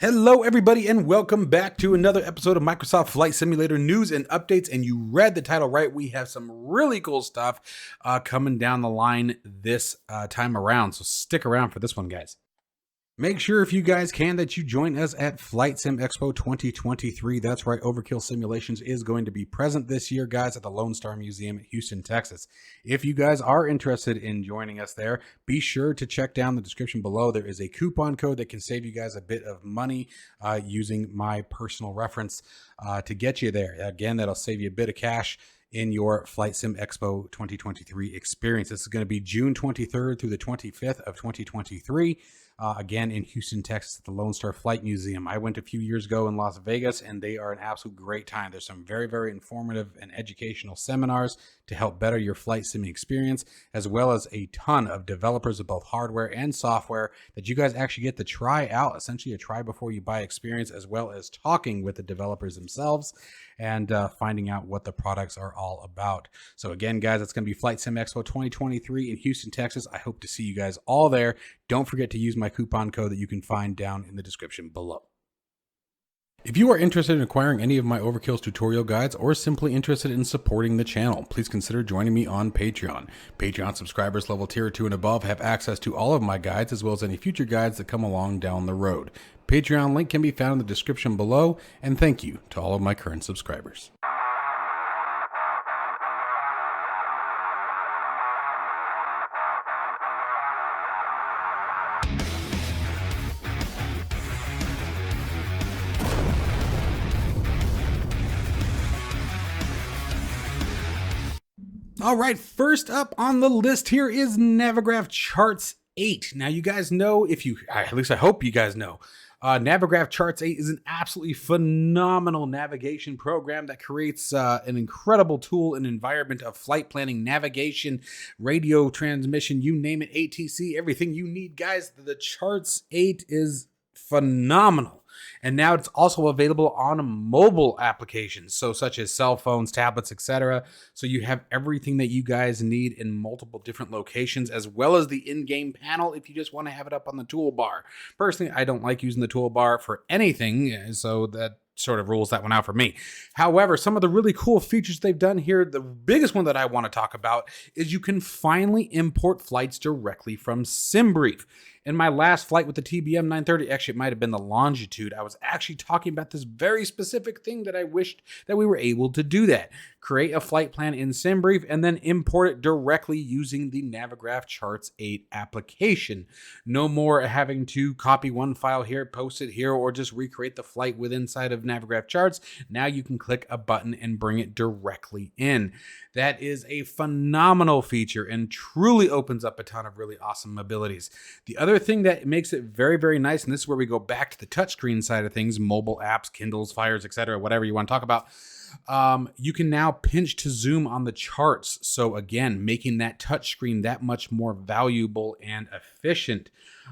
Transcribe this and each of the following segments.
Hello, everybody, and welcome back to another episode of Microsoft Flight Simulator news and updates. And you read the title right. We have some really cool stuff coming down the line this time around. So stick around for this one, guys. Make sure, if you guys can, that you join us at Flight Sim Expo 2023. That's right, Overkill Simulations is going to be present this year, guys, at the Lone Star Museum in Houston, Texas. If you guys are interested in joining us there, be sure to check down the description below. There is a coupon code that can save you guys a bit of money using my personal reference to get you there. Again, that'll save you a bit of cash in your Flight Sim Expo 2023 experience. This is going to be June 23rd through the 25th of 2023. Again, in Houston, Texas, at the Lone Star Flight Museum. I went a few years ago in Las Vegas, and they are an absolute great time. There's some very, very informative and educational seminars to help better your flight simming experience, as well as a ton of developers of both hardware and software that you guys actually get to try out, essentially a try before you buy experience, as well as talking with the developers themselves and finding out what the products are all about. So again, guys, it's going to be Flight Sim Expo 2023 in Houston, Texas. I hope to see you guys all there. Don't forget to use my coupon code that you can find down in the description below. If you are interested in acquiring any of my Overkill's tutorial guides or simply interested in supporting the channel, please consider joining me on Patreon. Patreon subscribers level tier 2 and above have access to all of my guides as well as any future guides that come along down the road. Patreon link can be found in the description below, and thank you to all of my current subscribers. All right, first up on the list here is Navigraph Charts 8. Now, you guys know, at least I hope you guys know, Navigraph Charts 8 is an absolutely phenomenal navigation program that creates an incredible tool and environment of flight planning, navigation, radio transmission, you name it, ATC, everything you need, guys. The Charts 8 is phenomenal. And now it's also available on mobile applications, so such as cell phones, tablets, etc. So you have everything that you guys need in multiple different locations, as well as the in-game panel if you just want to have it up on the toolbar. Personally, I don't like using the toolbar for anything, so that sort of rules that one out for me. However, some of the really cool features they've done here, the biggest one that I want to talk about is you can finally import flights directly from SimBrief. In my last flight with the TBM 930, actually it might have been the Longitude, I was actually talking about this very specific thing that I wished that we were able to do that. Create a flight plan in SimBrief and then import it directly using the Navigraph Charts 8 application. No more having to copy one file here, post it here, or just recreate the flight inside of Navigraph Charts. Now you can click a button and bring it directly in. That is a phenomenal feature and truly opens up a ton of really awesome abilities. The other thing that makes it very, very nice, and this is where we go back to the touchscreen side of things, mobile apps, Kindles, Fires, etc., whatever you want to talk about, you can now pinch to zoom on the charts. So again, making that touchscreen that much more valuable and efficient.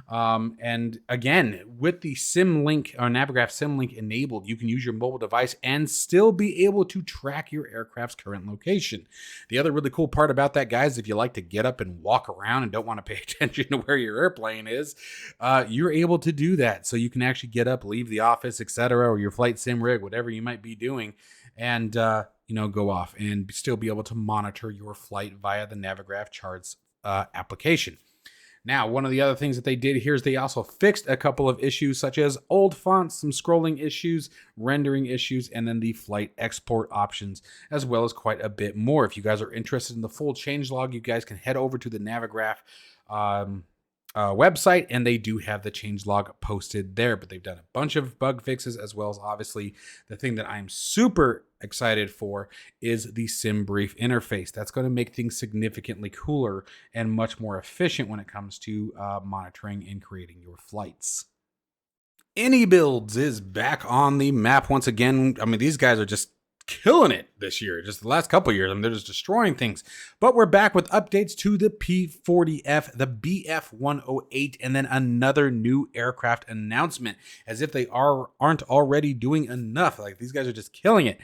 And again, with the SimLink or Navigraph SimLink enabled, you can use your mobile device and still be able to track your aircraft's current location. The other really cool part about that, guys, if you like to get up and walk around and don't want to pay attention to where your airplane is, you're able to do that. So you can actually get up, leave the office, etc., or your flight sim rig, whatever you might be doing, and go off and still be able to monitor your flight via the Navigraph Charts application. Now, one of the other things that they did here is they also fixed a couple of issues such as old fonts, some scrolling issues, rendering issues, and then the flight export options, as well as quite a bit more. If you guys are interested in the full changelog, you guys can head over to the Navigraph website, and they do have the changelog posted there. But they've done a bunch of bug fixes, as well as obviously the thing that I'm super excited for is the SimBrief interface. That's going to make things significantly cooler and much more efficient when it comes to monitoring and creating your flights. AnyBuilds is back on the map once again. I mean, these guys are just killing it this year, just the last couple of years. I mean, they're just destroying things. But we're back with updates to the P-40F, the BF-108, and then another new aircraft announcement, as if they aren't already doing enough. Like, these guys are just killing it.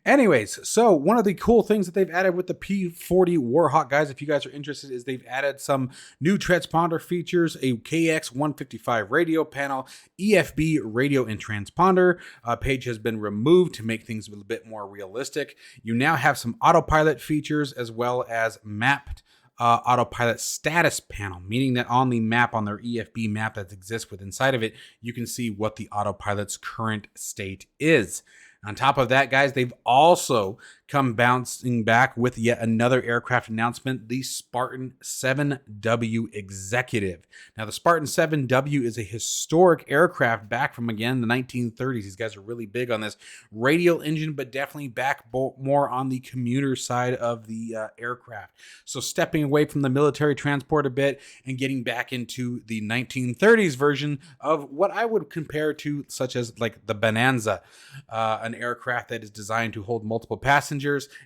Anyways, so one of the cool things that they've added with the P-40 Warhawk, guys, if you guys are interested, is they've added some new transponder features, a KX-155 radio panel, EFB radio and transponder. Page has been removed to make things a little bit more realistic. You now have some autopilot features as well as mapped autopilot status panel, meaning that on the map, on their EFB map that exists with inside of it, you can see what the autopilot's current state is. On top of that, guys, they've also come bouncing back with yet another aircraft announcement, the Spartan 7W Executive. Now, the Spartan 7W is a historic aircraft back from, again, the 1930s. These guys are really big on this radial engine, but definitely back more on the commuter side of the aircraft. So stepping away from the military transport a bit and getting back into the 1930s version of what I would compare to, such as like the Bonanza, an aircraft that is designed to hold multiple passengers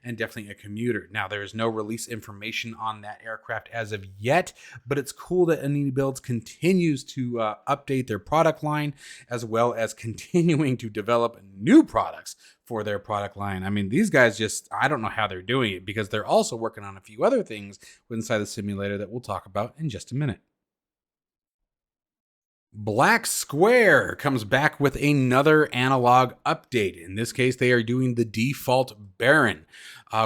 and definitely a commuter. Now, there is no release information on that aircraft as of yet, but it's cool that Anini Builds continues to update their product line, as well as continuing to develop new products for their product line. I mean, these guys just, I don't know how they're doing it, because they're also working on a few other things inside the simulator that we'll talk about in just a minute. Black Square comes back with another analog update. In this case, they are doing the default Baron,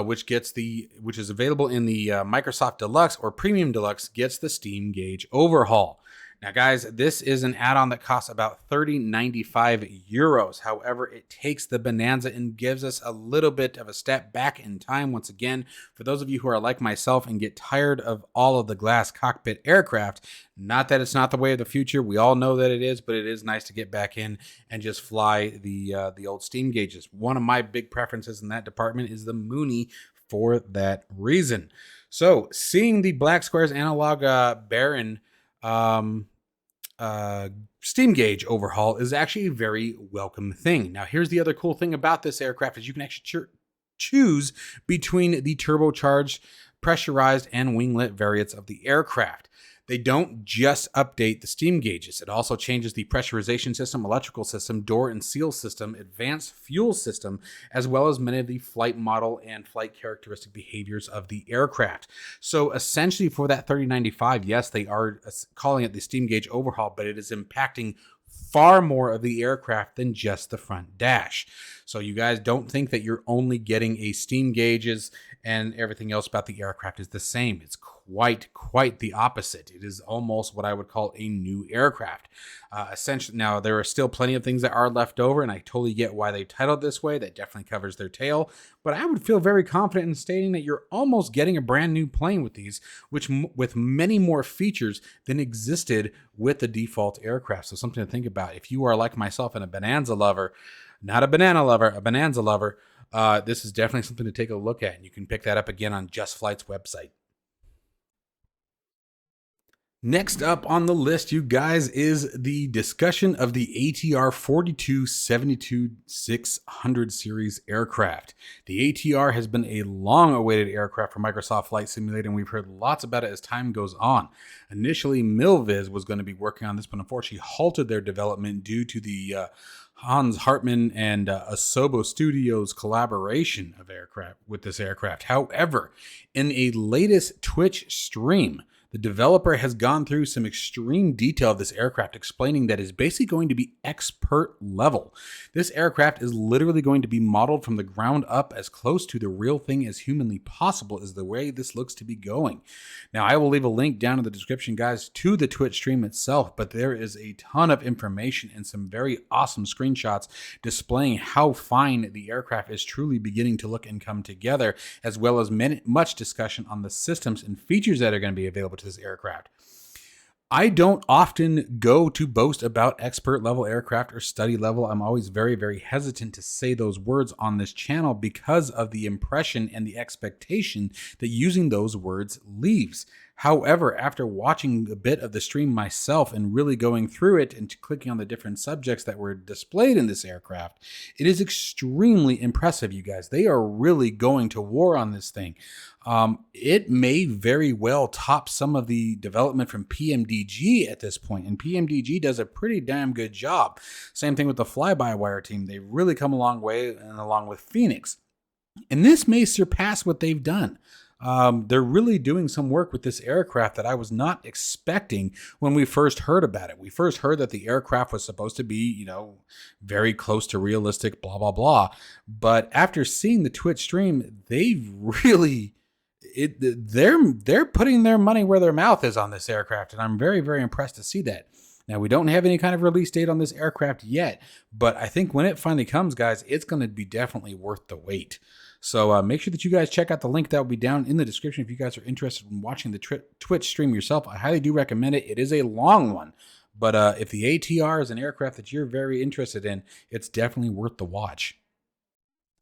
which is available in the Microsoft Deluxe or Premium Deluxe, gets the steam gauge overhaul. Now, guys, this is an add-on that costs about €30.95. However, it takes the Bonanza and gives us a little bit of a step back in time. Once again, for those of you who are like myself and get tired of all of the glass cockpit aircraft, not that it's not the way of the future. We all know that it is, but it is nice to get back in and just fly the old steam gauges. One of my big preferences in that department is the Mooney for that reason. So, seeing the Black Square's analog Baron steam gauge overhaul is actually a very welcome thing. Now, here's the other cool thing about this aircraft is you can actually choose between the turbocharged, pressurized, and winglet variants of the aircraft. They don't just update the steam gauges. It also changes the pressurization system, electrical system, door and seal system, advanced fuel system, as well as many of the flight model and flight characteristic behaviors of the aircraft. So essentially for that $30.95, yes, they are calling it the steam gauge overhaul, but it is impacting far more of the aircraft than just the front dash. So you guys don't think that you're only getting a steam gauges and everything else about the aircraft is the same. It's quite the opposite. It is almost what I would call a new aircraft. Essentially, now there are still plenty of things that are left over, and I totally get why they titled this way. That definitely covers their tail. But I would feel very confident in stating that you're almost getting a brand new plane with these, which with many more features than existed with the default aircraft. So something to think about. If you are like myself and a Bonanza lover, not a banana lover, a Bonanza lover, this is definitely something to take a look at. And you can pick that up again on Just Flight's website. Next up on the list, you guys, is the discussion of the ATR 42-72-600 series aircraft. The ATR has been a long-awaited aircraft for Microsoft Flight Simulator, and we've heard lots about it as time goes on. Initially, Milviz was going to be working on this, but unfortunately halted their development due to the Hans Hartmann and Asobo Studios collaboration of aircraft with this aircraft. However, in a latest Twitch stream, the developer has gone through some extreme detail of this aircraft, explaining that it's basically going to be expert level. This aircraft is literally going to be modeled from the ground up as close to the real thing as humanly possible is the way this looks to be going. Now, I will leave a link down in the description, guys, to the Twitch stream itself, but there is a ton of information and some very awesome screenshots displaying how fine the aircraft is truly beginning to look and come together, as well as much discussion on the systems and features that are going to be available to this aircraft. I don't often go to boast about expert level aircraft or study level. I'm always very hesitant to say those words on this channel because of the impression and the expectation that using those words leaves. However, after watching a bit of the stream myself and really going through it and clicking on the different subjects that were displayed in this aircraft, it is extremely impressive, you guys. They are really going to war on this thing. It may very well top some of the development from PMDG at this point, and PMDG does a pretty damn good job. Same thing with the Flybywire team. They've really come a long way, and along with Phoenix. And this may surpass what they've done. They're really doing some work with this aircraft that I was not expecting when we first heard about it. We first heard that the aircraft was supposed to be, very close to realistic, blah, blah, blah. But after seeing the Twitch stream, they've really... they're putting their money where their mouth is on this aircraft, and I'm very, very impressed to see that. Now, we don't have any kind of release date on this aircraft yet, but I think when it finally comes, guys, it's going to be definitely worth the wait. So make sure that you guys check out the link that will be down in the description if you guys are interested in watching the Twitch stream yourself. I highly do recommend it. It is a long one, but if the ATR is an aircraft that you're very interested in, it's definitely worth the watch.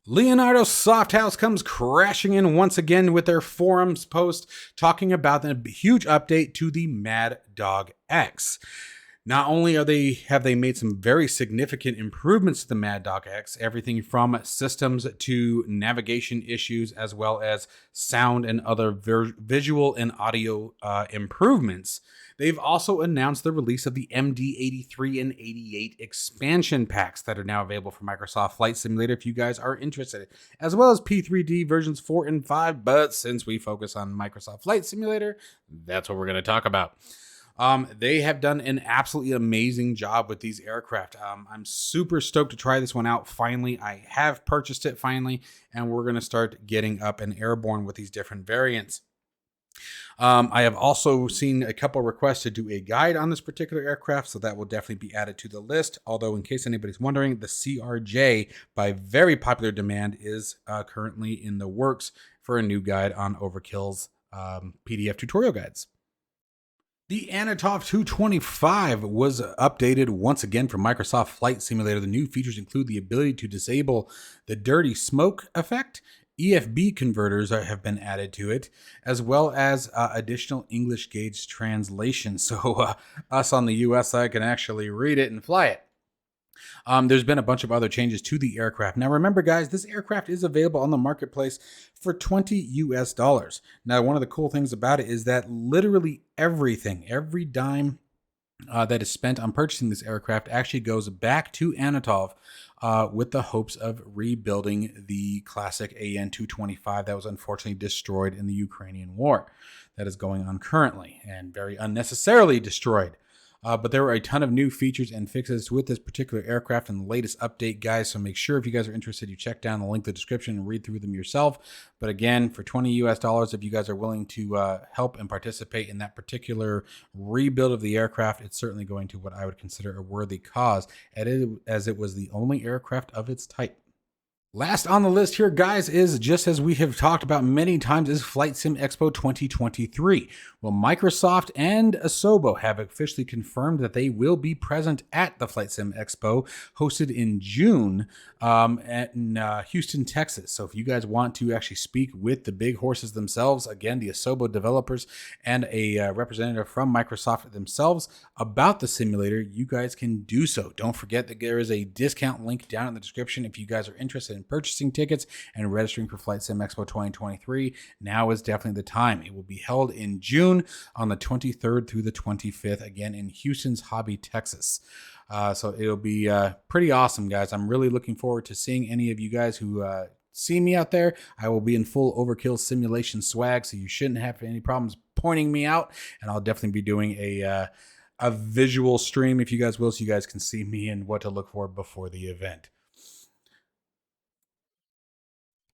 Leonardo Softhouse comes crashing in once again with their forums post talking about the huge update to the Mad Dog X. Not only have they made some very significant improvements to the Mad Dog X, everything from systems to navigation issues, as well as sound and other visual and audio improvements. They've also announced the release of the MD83 and 88 expansion packs that are now available for Microsoft Flight Simulator if you guys are interested, as well as P3D versions 4 and 5. But since we focus on Microsoft Flight Simulator, that's what we're going to talk about. They have done an absolutely amazing job with these aircraft. I'm super stoked to try this one out. Finally, I have purchased it finally, and we're going to start getting up and airborne with these different variants. I have also seen a couple requests to do a guide on this particular aircraft, so that will definitely be added to the list. Although, in case anybody's wondering, the CRJ, by very popular demand, is currently in the works for a new guide on Overkill's PDF tutorial guides. The Antonov An-225 was updated once again for Microsoft Flight Simulator. The new features include the ability to disable the dirty smoke effect. EFB converters have been added to it, as well as additional English gauge translation. So us on the US side can actually read it and fly it. There's been a bunch of other changes to the aircraft. Now, remember, guys, this aircraft is available on the marketplace for $20. Now, one of the cool things about it is that literally everything, every dime that is spent on purchasing this aircraft actually goes back to Antonov with the hopes of rebuilding the classic An-225 that was unfortunately destroyed in the Ukrainian war that is going on currently, and very unnecessarily destroyed. But there were a ton of new features and fixes with this particular aircraft in the latest update, guys. So make sure if you guys are interested, you check down the link in the description and read through them yourself. But again, for $20, if you guys are willing to help and participate in that particular rebuild of the aircraft, it's certainly going to what I would consider a worthy cause, as it was the only aircraft of its type. Last on the list here, guys, is, just as we have talked about many times, is Flight Sim Expo 2023. Well, Microsoft and Asobo have officially confirmed that they will be present at the Flight Sim Expo, hosted in June in Houston, Texas. So if you guys want to actually speak with the big horses themselves, again, the Asobo developers and a representative from Microsoft themselves about the simulator, you guys can do so. Don't forget that there is a discount link down in the description if you guys are interested in purchasing tickets and registering for Flight Sim Expo 2023. Now is definitely the time. It will be held in June on the 23rd through the 25th, again in Houston's Hobby, Texas. So it'll be pretty awesome, guys. I'm really looking forward to seeing any of you guys who see me out there. I will be in full Overkill simulation swag, so you shouldn't have any problems pointing me out, and I'll definitely be doing a visual stream, if you guys will, so you guys can see me and what to look for before the event.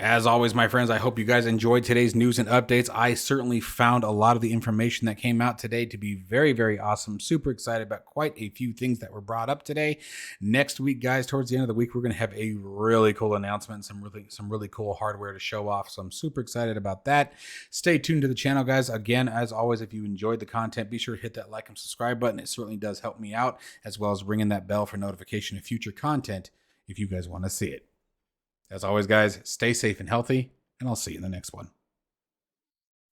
As always, my friends, I hope you guys enjoyed today's news and updates. I certainly found a lot of the information that came out today to be very, very awesome. Super excited about quite a few things that were brought up today. Next week, guys, towards the end of the week, we're going to have a really cool announcement, some really cool hardware to show off. So I'm super excited about that. Stay tuned to the channel, guys. Again, as always, if you enjoyed the content, be sure to hit that like and subscribe button. It certainly does help me out, as well as ringing that bell for notification of future content if you guys want to see it. As always, guys, stay safe and healthy, and I'll see you in the next one.